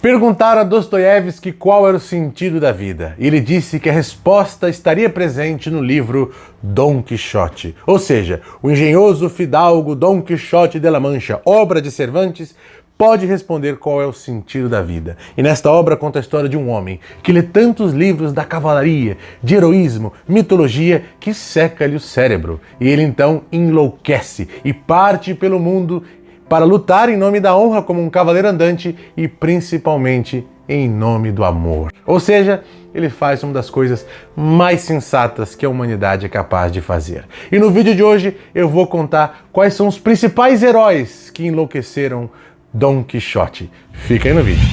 Perguntaram a Dostoiévski qual era o sentido da vida. E ele disse que a resposta estaria presente no livro Dom Quixote. Ou seja, o engenhoso fidalgo Dom Quixote de la Mancha, obra de Cervantes, pode responder qual é o sentido da vida. E nesta obra conta a história de um homem que lê tantos livros da cavalaria, de heroísmo, mitologia, que seca-lhe o cérebro. E ele então enlouquece e parte pelo mundo para lutar em nome da honra como um cavaleiro andante e principalmente em nome do amor. Ou seja, ele faz uma das coisas mais sensatas que a humanidade é capaz de fazer. E no vídeo de hoje eu vou contar quais são os principais heróis que enlouqueceram Dom Quixote. Fica aí no vídeo.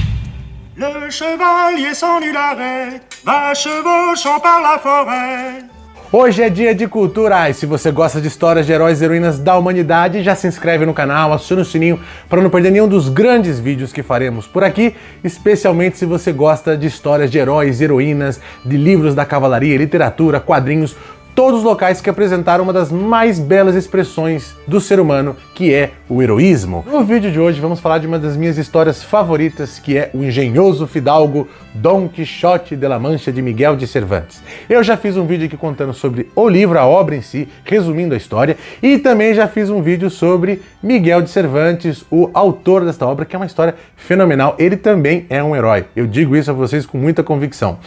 Le chevalier sans nul arrêt va chevauchant par la forêt. Hoje é dia de cultura e se você gosta de histórias de heróis e heroínas da humanidade, já se inscreve no canal, aciona o sininho para não perder nenhum dos grandes vídeos que faremos por aqui, especialmente se você gosta de histórias de heróis e heroínas, de livros da cavalaria, literatura, quadrinhos, todos os locais que apresentaram uma das mais belas expressões do ser humano, que é o heroísmo. No vídeo de hoje vamos falar de uma das minhas histórias favoritas, que é o engenhoso fidalgo Dom Quixote de la Mancha de Miguel de Cervantes. Eu já fiz um vídeo aqui contando sobre o livro, a obra em si, resumindo a história, e também já fiz um vídeo sobre Miguel de Cervantes, o autor desta obra, que é uma história fenomenal. Ele também é um herói. Eu digo isso a vocês com muita convicção.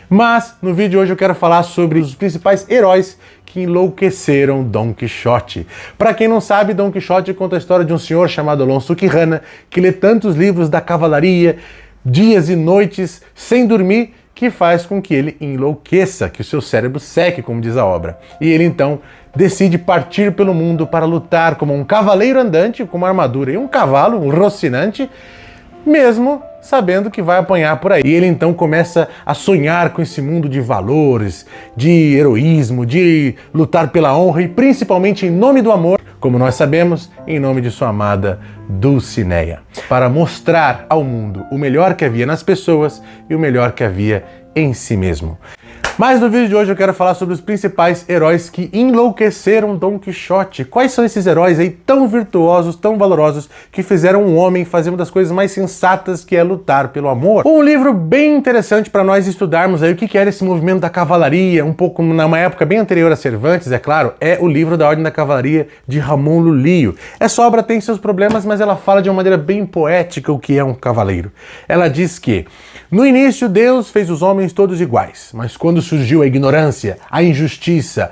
Mas no vídeo de hoje eu quero falar sobre os principais heróis que enlouqueceram Dom Quixote. Para quem não sabe, Dom Quixote conta a história de um senhor chamado Alonso Quijana, que lê tantos livros da cavalaria, dias e noites, sem dormir, que faz com que ele enlouqueça, que o seu cérebro seque, como diz a obra. E ele então decide partir pelo mundo para lutar como um cavaleiro andante, com uma armadura e um cavalo, um Rocinante, mesmo sabendo que vai apanhar por aí. E ele então começa a sonhar com esse mundo de valores, de heroísmo, de lutar pela honra e principalmente em nome do amor, como nós sabemos, em nome de sua amada Dulcinea, para mostrar ao mundo o melhor que havia nas pessoas e o melhor que havia em si mesmo. Mas no vídeo de hoje eu quero falar sobre os principais heróis que enlouqueceram Dom Quixote. Quais são esses heróis aí tão virtuosos, tão valorosos, que fizeram um homem fazer uma das coisas mais sensatas, que é lutar pelo amor? Um livro bem interessante para nós estudarmos aí o que era esse movimento da cavalaria, um pouco numa época bem anterior a Cervantes, é claro, é o livro da Ordem da Cavalaria de Ramon Lulio. Essa obra tem seus problemas, mas ela fala de uma maneira bem poética o que é um cavaleiro. Ela diz que no início Deus fez os homens todos iguais, mas quando surgiu a ignorância, a injustiça,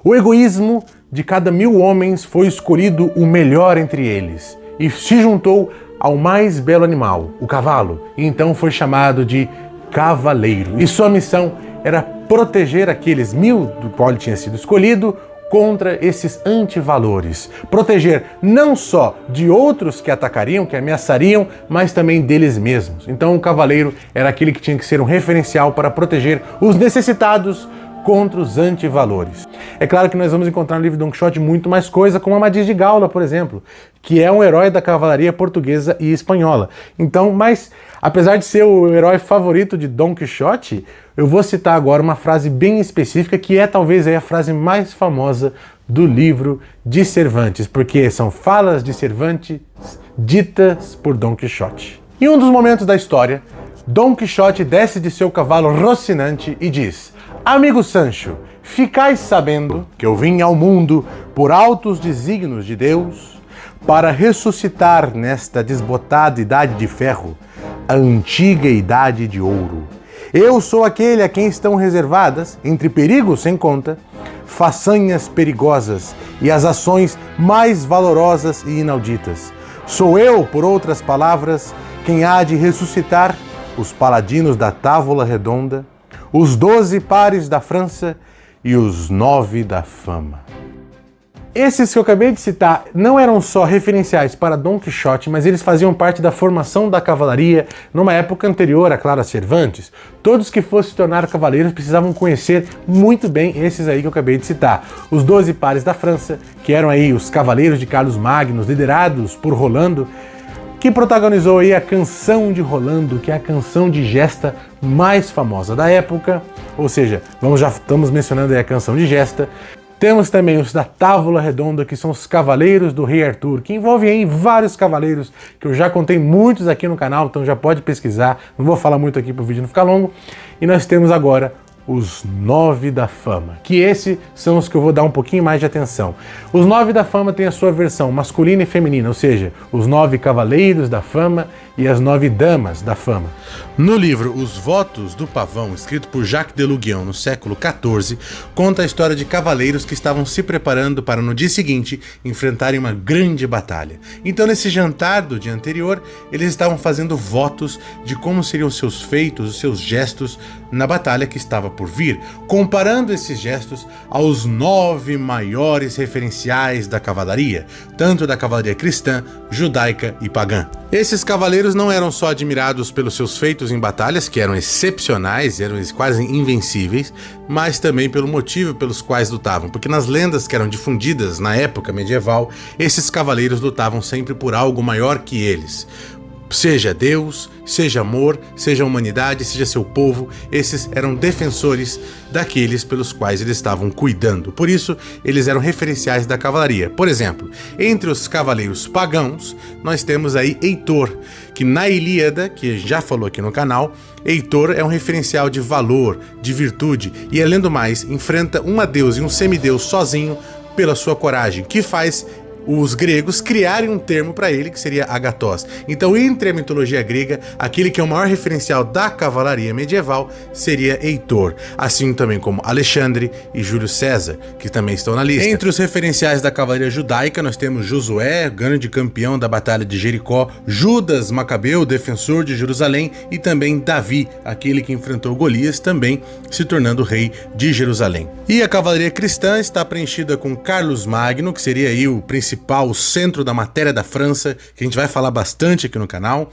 o egoísmo de cada 1000 homens, foi escolhido o melhor entre eles e se juntou ao mais belo animal, o cavalo, e então foi chamado de cavaleiro. E sua missão era proteger aqueles 1000 do qual ele tinha sido escolhido contra esses antivalores, proteger não só de outros que atacariam, que ameaçariam, mas também deles mesmos. Então o cavaleiro era aquele que tinha que ser um referencial para proteger os necessitados contra os antivalores. É claro que nós vamos encontrar no livro Dom Quixote muito mais coisa, como Amadis de Gaula, por exemplo, que é um herói da cavalaria portuguesa e espanhola. Então, mas apesar de ser o herói favorito de Dom Quixote, eu vou citar agora uma frase bem específica, que é talvez aí a frase mais famosa do livro de Cervantes, porque são falas de Cervantes ditas por Dom Quixote. Em um dos momentos da história, Dom Quixote desce de seu cavalo Rocinante e diz: "Amigo Sancho, ficais sabendo que eu vim ao mundo por altos desígnios de Deus para ressuscitar nesta desbotada idade de ferro a antiga idade de ouro. Eu sou aquele a quem estão reservadas, entre perigos sem conta, façanhas perigosas e as ações mais valorosas e inauditas. Sou eu, por outras palavras, quem há de ressuscitar os paladinos da Távola Redonda, os 12 pares da França e os 9 da fama." Esses que eu acabei de citar não eram só referenciais para Dom Quixote, mas eles faziam parte da formação da cavalaria numa época anterior, a claro, a Cervantes. Todos que fossem se tornar cavaleiros precisavam conhecer muito bem esses aí que eu acabei de citar. Os 12 pares da França, que eram aí os cavaleiros de Carlos Magno, liderados por Rolando, que protagonizou aí a Canção de Rolando, que é a canção de gesta mais famosa da época. Ou seja, já estamos mencionando aí a Canção de Gesta. Temos também os da Távola Redonda, que são os Cavaleiros do Rei Arthur, que envolvem aí vários cavaleiros, que eu já contei muitos aqui no canal, então já pode pesquisar, não vou falar muito aqui para o vídeo não ficar longo. E nós temos agora os 9 da Fama, que esses são os que eu vou dar um pouquinho mais de atenção. Os 9 da Fama têm a sua versão masculina e feminina, ou seja, os 9 Cavaleiros da Fama e as 9 Damas da Fama. No livro Os Votos do Pavão, escrito por Jacques de Luguion no século XIV, conta a história de cavaleiros que estavam se preparando para no dia seguinte enfrentarem uma grande batalha. Então nesse jantar do dia anterior, eles estavam fazendo votos de como seriam os seus feitos, os seus gestos na batalha que estava por vir, comparando esses gestos aos 9 maiores referenciais da cavalaria, tanto da cavalaria cristã, judaica e pagã. Esses cavaleiros não eram só admirados pelos seus feitos em batalhas, que eram excepcionais, eram quase invencíveis, mas também pelo motivo pelos quais lutavam, porque nas lendas que eram difundidas na época medieval, esses cavaleiros lutavam sempre por algo maior que eles. Seja Deus, seja amor, seja a humanidade, seja seu povo, esses eram defensores daqueles pelos quais eles estavam cuidando. Por isso, eles eram referenciais da cavalaria. Por exemplo, entre os cavaleiros pagãos, nós temos aí Heitor, que na Ilíada, que a gente já falou aqui no canal, Heitor é um referencial de valor, de virtude, e além do mais, enfrenta uma deusa e um semideus sozinho pela sua coragem, que faz os gregos criarem um termo para ele que seria agathos. Então, entre a mitologia grega, aquele que é o maior referencial da cavalaria medieval seria Heitor, assim também como Alexandre e Júlio César, que também estão na lista. Entre os referenciais da cavalaria judaica, nós temos Josué, grande campeão da Batalha de Jericó, Judas Macabeu, defensor de Jerusalém, e também Davi, aquele que enfrentou Golias, também se tornando rei de Jerusalém. E a cavalaria cristã está preenchida com Carlos Magno, que seria aí o principal centro da matéria da França, que a gente vai falar bastante aqui no canal,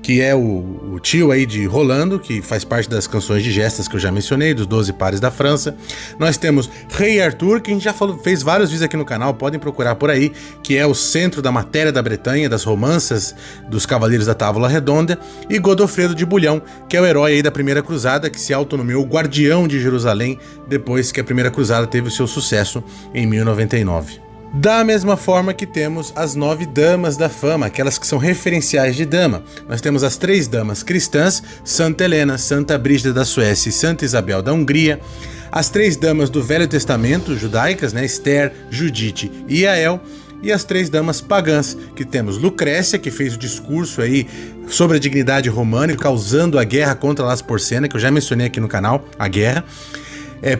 que é o tio aí de Rolando, que faz parte das canções de gestas que eu já mencionei, dos 12 pares da França. Nós temos Rei Arthur, que a gente já fez vários vídeos aqui no canal, podem procurar por aí, que é o centro da matéria da Bretanha, das romanças dos Cavaleiros da Távola Redonda, e Godofredo de Bulhão, que é o herói aí da Primeira Cruzada, que se autonomeou Guardião de Jerusalém, depois que a Primeira Cruzada teve o seu sucesso em 1099. Da mesma forma que temos as 9 Damas da Fama, aquelas que são referenciais de dama. Nós temos as 3 damas cristãs, Santa Helena, Santa Brígida da Suécia e Santa Isabel da Hungria. As 3 damas do Velho Testamento, judaicas, Esther, Judite e Jael. E as 3 damas pagãs, que temos Lucrécia, que fez o discurso aí sobre a dignidade romana, causando a guerra contra Las Porcena, que eu já mencionei aqui no canal, a guerra.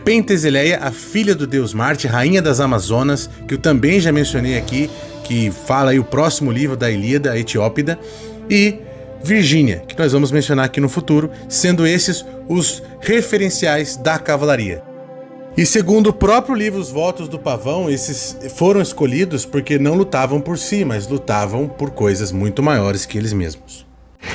Pentesileia, a filha do deus Marte, rainha das Amazonas, que eu também já mencionei aqui, que fala aí o próximo livro da Ilíada, a Etiópida, e Virgínia, que nós vamos mencionar aqui no futuro, sendo esses os referenciais da cavalaria. E segundo o próprio livro Os Votos do Pavão, esses foram escolhidos porque não lutavam por si, mas lutavam por coisas muito maiores que eles mesmos.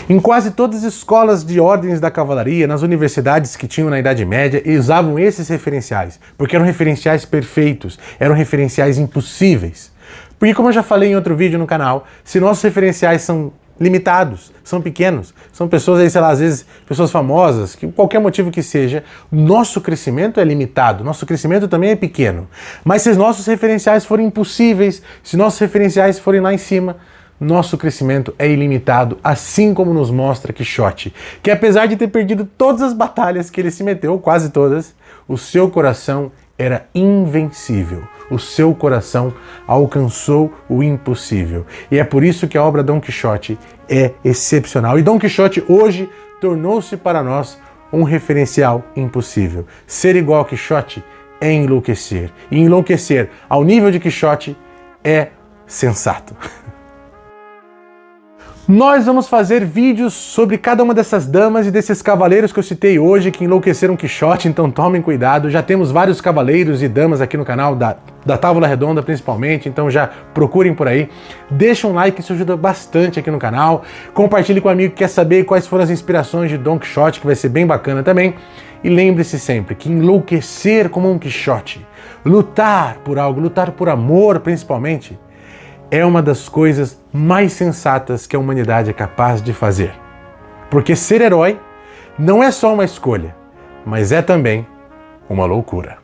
Em quase todas as escolas de ordens da cavalaria, nas universidades que tinham na Idade Média, usavam esses referenciais, porque eram referenciais perfeitos, eram referenciais impossíveis. Porque, como eu já falei em outro vídeo no canal, se nossos referenciais são limitados, são pequenos, são pessoas aí, sei lá, às vezes pessoas famosas, que qualquer motivo que seja, nosso crescimento é limitado, nosso crescimento também é pequeno. Mas se nossos referenciais forem impossíveis, se nossos referenciais forem lá em cima, nosso crescimento é ilimitado, assim como nos mostra Quixote, que apesar de ter perdido todas as batalhas que ele se meteu, quase todas, o seu coração era invencível. O seu coração alcançou o impossível. E é por isso que a obra Dom Quixote é excepcional. E Dom Quixote hoje tornou-se para nós um referencial impossível. Ser igual a Quixote é enlouquecer. E enlouquecer ao nível de Quixote é sensato. Nós vamos fazer vídeos sobre cada uma dessas damas e desses cavaleiros que eu citei hoje que enlouqueceram Quixote, então tomem cuidado. Já temos vários cavaleiros e damas aqui no canal, da Távola Redonda principalmente, então já procurem por aí. Deixa um like, isso ajuda bastante aqui no canal. Compartilhe com um amigo que quer saber quais foram as inspirações de Dom Quixote, que vai ser bem bacana também. E lembre-se sempre que enlouquecer como um Quixote, lutar por algo, lutar por amor principalmente, é uma das coisas mais sensatas que a humanidade é capaz de fazer. Porque ser herói não é só uma escolha, mas é também uma loucura.